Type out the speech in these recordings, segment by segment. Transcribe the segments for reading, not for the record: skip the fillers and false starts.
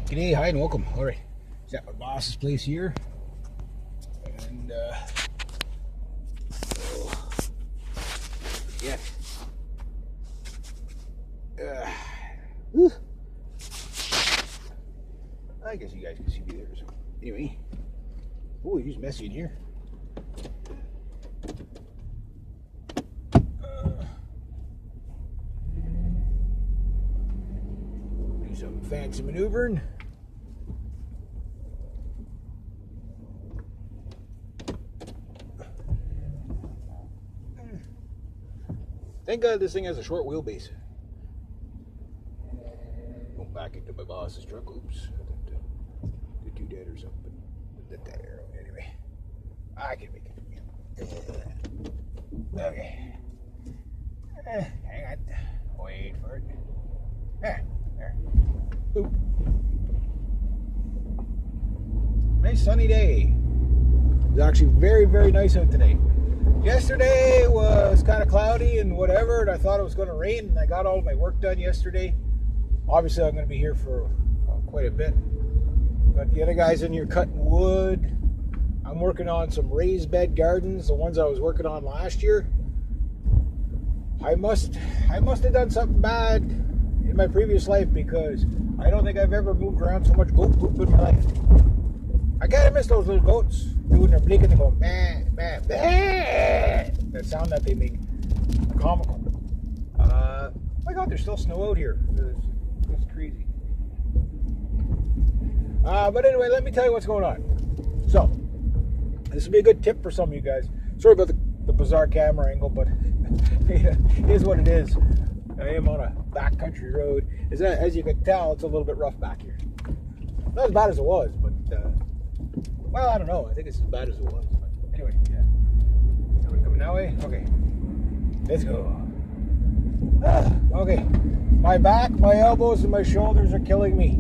G'day, hi, and welcome. All right, it's at my boss's place here, and yeah, whew. I guess you guys can see me there. So anyway, oh, it's messy in here. Do some fancy maneuvering. Thank God this thing has a short wheelbase. Going back into my boss's truck. Oops. The two dead or something. That arrow. Anyway. I can make it. Okay. Hang on. Wait for it. There. Oop. Nice sunny day. It's actually very, very nice out today. Yesterday was kind of cloudy and whatever, and I thought it was going to rain, and I got all of my work done yesterday. Obviously, I'm going to be here for quite a bit. But the other guys in here cutting wood. I'm working on some raised bed gardens, the ones I was working on last year. I must have done something bad in my previous life, because I don't think I've ever moved around so much goat poop in my life. I kind of miss those little goats doing their blinking and going, bah, bah, bah. That sound that they make. Comical. My God, there's still snow out here. It's crazy. But anyway, let me tell you what's going on. So, this will be a good tip for some of you guys. Sorry about the bizarre camera angle, but it is what it is. I am on a backcountry road. As you can tell, it's a little bit rough back here. Not as bad as it was, but well, I don't know. I think it's as bad as it was. But anyway, yeah. Somebody coming that way? Okay. Let's go. Okay. My back, my elbows, and my shoulders are killing me.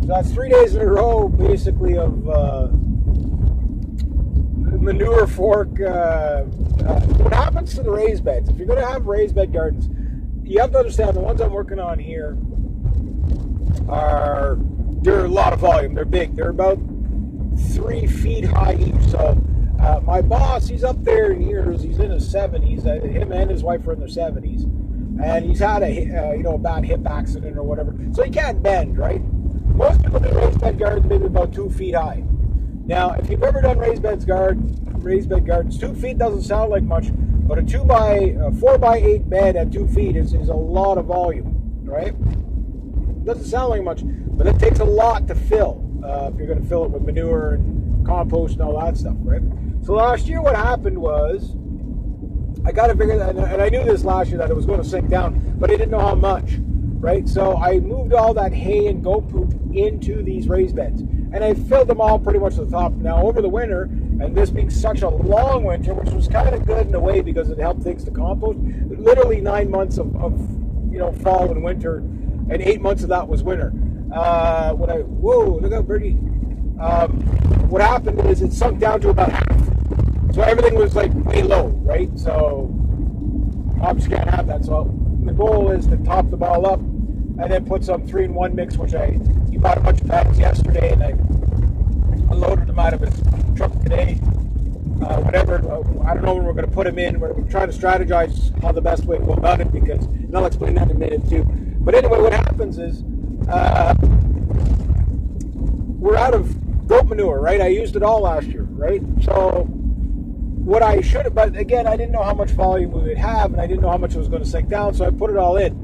So that's 3 days in a row, basically, of manure fork. What happens to the raised beds? If you're going to have raised bed gardens, you have to understand the ones I'm working on here they're a lot of volume. They're big. They're about 3 feet high each. So my boss, he's up there in years. He's in his 70s. Him and his wife are in their 70s, and he's had a bad hip accident or whatever. So he can't bend, right? Most people do raised bed gardens maybe about 2 feet high. Now, if you've ever done raised bed gardens, 2 feet doesn't sound like much, but a 4x8 bed at 2 feet is a lot of volume, right? Doesn't sound like much, but it takes a lot to fill if you're going to fill it with manure and compost and all that stuff, right? So last year what happened was, I got to figure that, and I knew this last year that it was going to sink down, but I didn't know how much, right? So I moved all that hay and goat poop into these raised beds, and I filled them all pretty much to the top. Now over the winter, and this being such a long winter, which was kind of good in a way because it helped things to compost, literally 9 months of fall and winter, and 8 months of that was winter. Whoa, look out, birdie. What happened is it sunk down to about half. So everything was like way low, right? So obviously can't have that. So the goal is to top them all up and then put some 3-in-1 mix, which he bought a bunch of bags yesterday, and I unloaded them out of his truck today. Whatever, I don't know when we're going to put them in. We're trying to strategize how the best way to go about it, because, and I'll explain that in a minute too. But anyway, what happens is we're out of goat manure, right? I used it all last year, right? So what I should have, but again, I didn't know how much volume we would have, and I didn't know how much it was going to sink down, so I put it all in.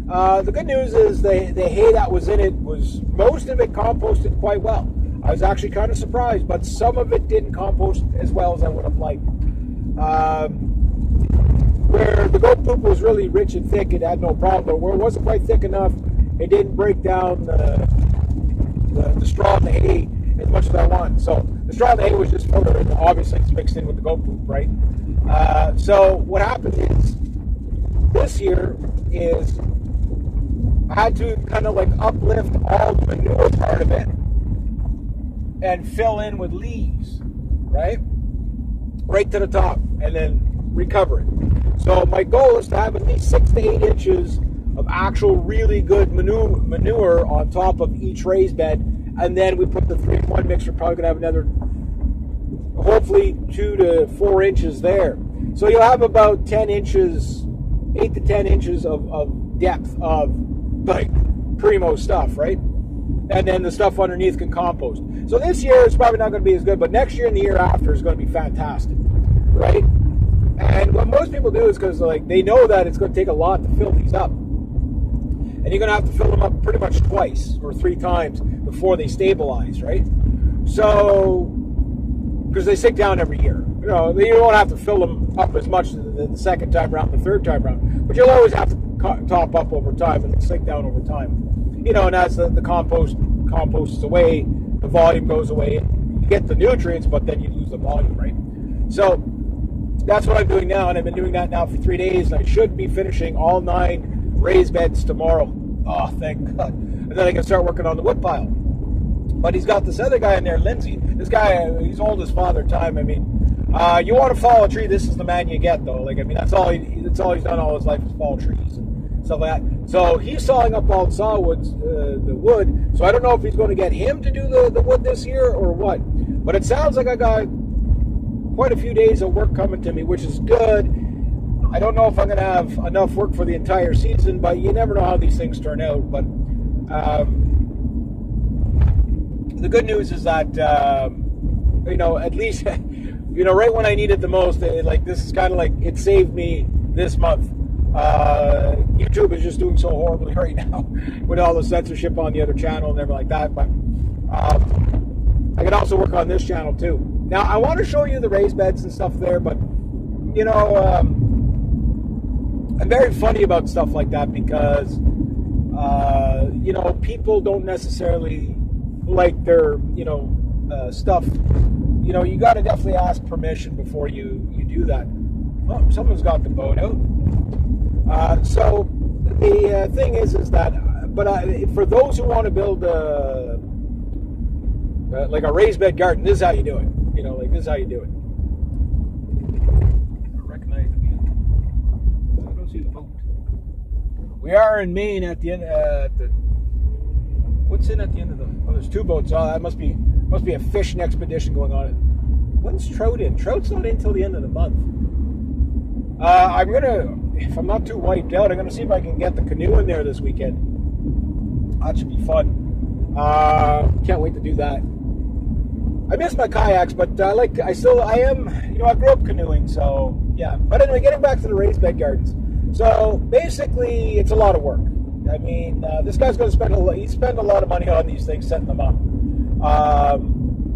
The good news is the hay that was in it was, most of it composted quite well. I was actually kind of surprised, but some of it didn't compost as well as I would have liked. Where the goat poop was really rich and thick, it had no problem, but where it wasn't quite thick enough, it didn't break down the straw and the hay as much as I wanted. So the straw and the hay was just filler, and obviously it's mixed in with the goat poop, right? So what happened is, this year is, I had to kind of like uplift all the manure part of it and fill in with leaves, right to the top, and then recover it. So my goal is to have at least 6 to 8 inches of actual really good manure on top of each raised bed, and then we put the 3-in-1 mix. We're probably going to have another, hopefully 2 to 4 inches there. So you'll have about 10 inches, 8 to 10 inches of depth of like primo stuff, right? And then the stuff underneath can compost. So this year it's probably not going to be as good, but next year and the year after is going to be fantastic, right? And what most people do is because like they know that it's going to take a lot to fill these up, and you're going to have to fill them up pretty much twice or 3 times before they stabilize, right? So because they sink down every year, you know, you don't have to fill them up as much the second time around, the third time around, but you'll always have to top up over time, and it'll sink down over time, you know. And as the composts away, the volume goes away, you get the nutrients, but then you lose the volume, right? So that's what I'm doing now, and I've been doing that now for 3 days, and I should be finishing all 9 raised beds tomorrow. Oh, thank God. And then I can start working on the wood pile. But he's got this other guy in there, Lindsay. This guy, he's old as father time. I mean, you want to fall a tree, this is the man you get, though. Like, I mean, that's all he's done all his life is fall trees and stuff like that. So he's sawing up all the sawwoods, the wood. So I don't know if he's going to get him to do the wood this year or what. But it sounds like I got quite a few days of work coming to me, which is good. I don't know if I'm going to have enough work for the entire season, but you never know how these things turn out. But the good news is that, you know, at least, you know, right when I need it the most, like this is kind of like it saved me this month. YouTube is just doing so horribly right now with all the censorship on the other channel and everything like that. But I can also work on this channel too. Now, I want to show you the raised beds and stuff there, but, you know, I'm very funny about stuff like that because, you know, people don't necessarily like their, you know, stuff. You know, you got to definitely ask permission before you do that. Oh, someone's got the boat out. So the thing is that, but for those who want to build like a raised bed garden, this is how you do it. You know, like this is how you do it. I recognize the view. I don't see the boat. We are in Maine at the end. What's in at the end of the? Oh, there's 2 boats. Oh, that must be a fishing expedition going on. When's trout in? Trout's not in till the end of the month. I'm gonna, if I'm not too wiped out, I'm gonna see if I can get the canoe in there this weekend. That should be fun. Can't wait to do that. I miss my kayaks, but I am, you know, I grew up canoeing, so yeah. But anyway, getting back to the raised bed gardens. So basically, it's a lot of work. I mean, this guy's going to spend a lot of money on these things, setting them up.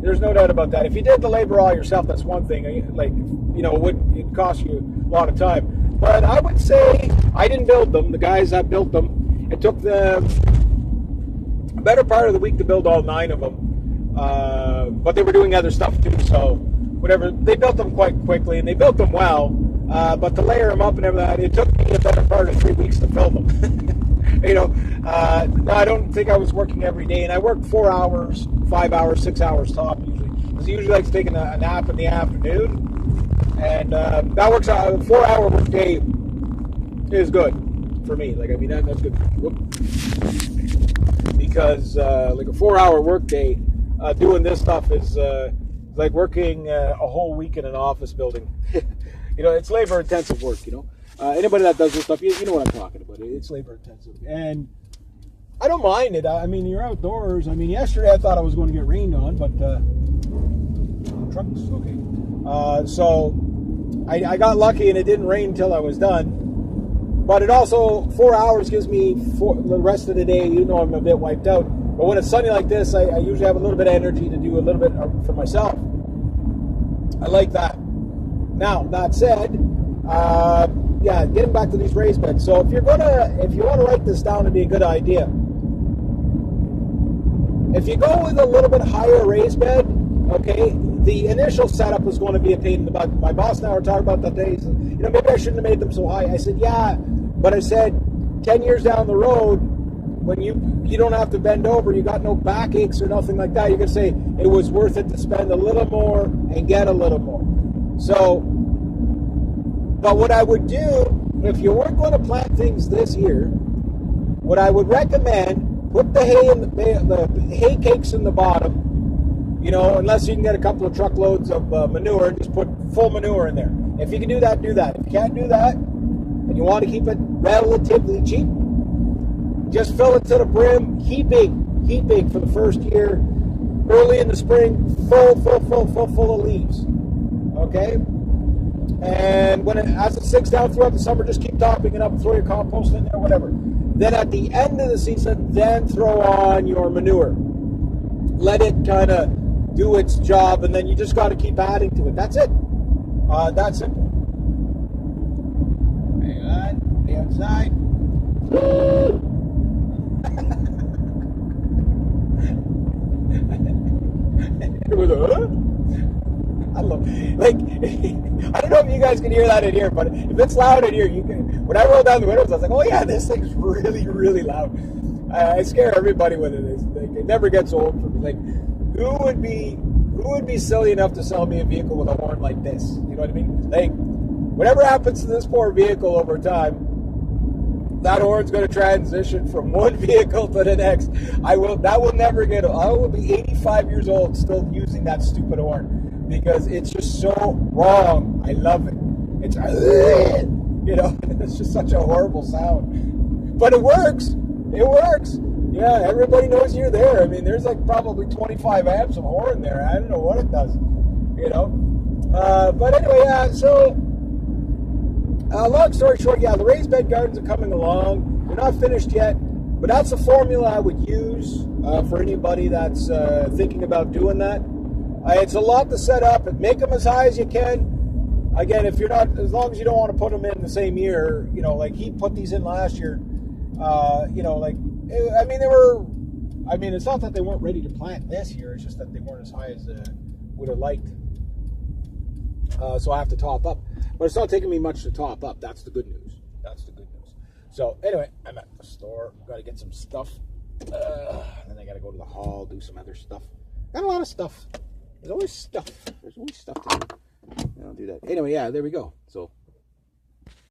There's no doubt about that. If you did the labor all yourself, that's one thing. Like, you know, it cost you a lot of time. But I would say I didn't build them. The guys that built them, it took them a better part of the week to build all 9 of them. But they were doing other stuff too, so whatever. They built them quite quickly, and they built them well. But to layer them up and everything, it took me a better part of 3 weeks to fill them. You know, I don't think I was working every day, and I worked 4 hours, 5 hours, 6 hours top usually. Because I usually like to take a nap in the afternoon, and that works out. A 4-hour work day is good for me. Like, I mean, that's good. Because like a 4-hour work day, doing this stuff is like working a whole week in an office building. You know, it's labor-intensive work, you know. Anybody that does this stuff, you know what I'm talking about. It's labor-intensive. And I don't mind it. I mean, you're outdoors. I mean, yesterday I thought I was going to get rained on, but trucks, okay. So I got lucky and it didn't rain until I was done. But it also, 4 hours gives me the rest of the day, you know, I'm a bit wiped out. But when it's sunny like this, I usually have a little bit of energy to do a little bit for myself. I like that. Now, that said, yeah, getting back to these raised beds. So if you want to write this down, it'd be a good idea. If you go with a little bit higher raised bed, okay, the initial setup is going to be a pain in the butt. My boss and I were talking about that day. You know, maybe I shouldn't have made them so high. I said, yeah, but I said, 10 years down the road, when you don't have to bend over, you got no backaches or nothing like that, you can say it was worth it to spend a little more and get a little more. So, but what I would do, if you weren't going to plant things this year, what I would recommend, put the hay in the hay cakes in the bottom. You know, unless you can get a couple of truckloads of manure, just put full manure in there. If you can do that, do that. If you can't do that, and you want to keep it relatively cheap, just fill it to the brim, heaping for the first year. Early in the spring, full of leaves. Okay? And as it sinks down throughout the summer, just keep topping it up, throw your compost in there, whatever. Then at the end of the season, then throw on your manure. Let it kind of do its job, and then you just got to keep adding to it. That's it. That's simple. Hang on. Stay outside. I love, like, I don't know if you guys can hear that in here, but if it's loud in here, you can. When I roll down the windows, I was like, oh yeah, this thing's really, really loud. I scare everybody with it. It never gets old for me. Like, who would be silly enough to sell me a vehicle with a horn like this? You know what I mean? Like, whatever happens to this poor vehicle over time, that horn's going to transition from one vehicle to the next. That will never get old. I will be 85 years old still using that stupid horn because it's just so wrong. I love it. It's, you know, it's just such a horrible sound. But it works. It works. Yeah, everybody knows you're there. I mean, there's like probably 25 amps of horn there. I don't know what it does, you know. But anyway, long story short, yeah, the raised bed gardens are coming along. They're not finished yet, but that's the formula I would use for anybody that's thinking about doing that. It's a lot to set up, and make them as high as you can. Again, if you're not, as long as you don't want to put them in the same year, you know, like he put these in last year. You know, like, I mean, it's not that they weren't ready to plant this year. It's just that they weren't as high as would have liked. So I have to top up. But it's not taking me much to top up. That's the good news. So anyway, I'm at the store. Got to get some stuff. Then I got to go to the hall, do some other stuff. Got a lot of stuff. There's always stuff to do. I'll do that. Anyway, yeah, there we go. So